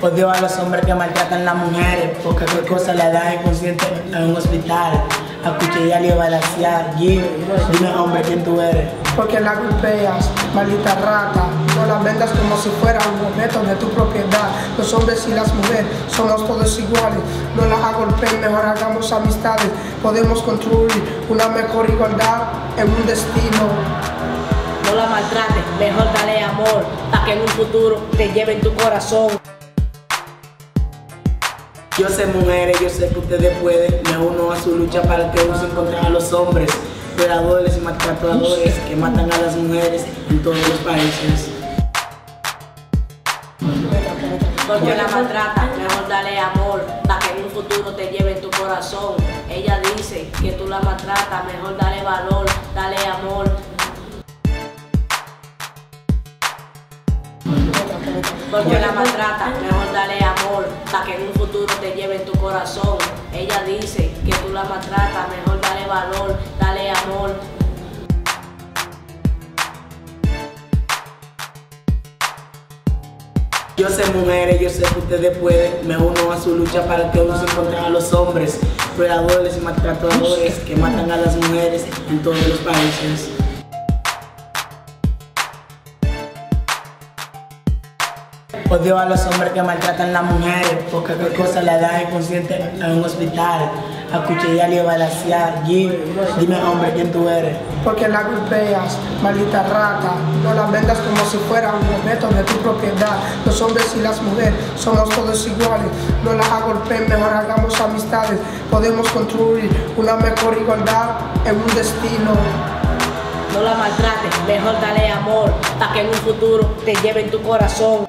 Odio a los hombres que maltratan a las mujeres, porque qué cosa le da inconsciente en un hospital. A cuchillar y a balasear. Dime hombre, ¿quién tú eres? Porque la golpeas, maldita rata. No la vendas como si fuera un objeto de tu propiedad. Los hombres y las mujeres somos todos iguales. No la golpeen, mejor hagamos amistades. Podemos construir una mejor igualdad en un destino. No la maltrates, mejor dale amor, para que en un futuro te lleve en tu corazón. Yo sé mujeres, yo sé que ustedes pueden. Me uno a su lucha para que usen contra los hombres violadores y maltratadores que matan a las mujeres en todos los países. Porque la maltrata, mejor dale amor, para que en un futuro te lleve en tu corazón. Ella dice que tú la maltratas, mejor dale valor, dale amor. Porque la maltrata, mejor dale amor, para que en un futuro te lleve en tu corazón. Ella dice que tú la maltratas, mejor dale valor, dale amor. Yo sé mujeres, yo sé que ustedes pueden. Me uno a su lucha para que usen contra los hombres violadores y maltratadores que matan a las mujeres en todos los países. Odio a los hombres que maltratan a las mujeres, porque qué cosa le da inconsciente en un hospital. A cuchillar y a balasear. Dime hombre, ¿quién tú eres? Porque la golpeas, maldita rata. No la vendas como si fuera un objeto de tu propiedad. Los hombres y las mujeres somos todos iguales. No la golpeen, mejor hagamos amistades. Podemos construir una mejor igualdad en un destino. No la maltrates, mejor dale amor, para que en un futuro te lleve en tu corazón.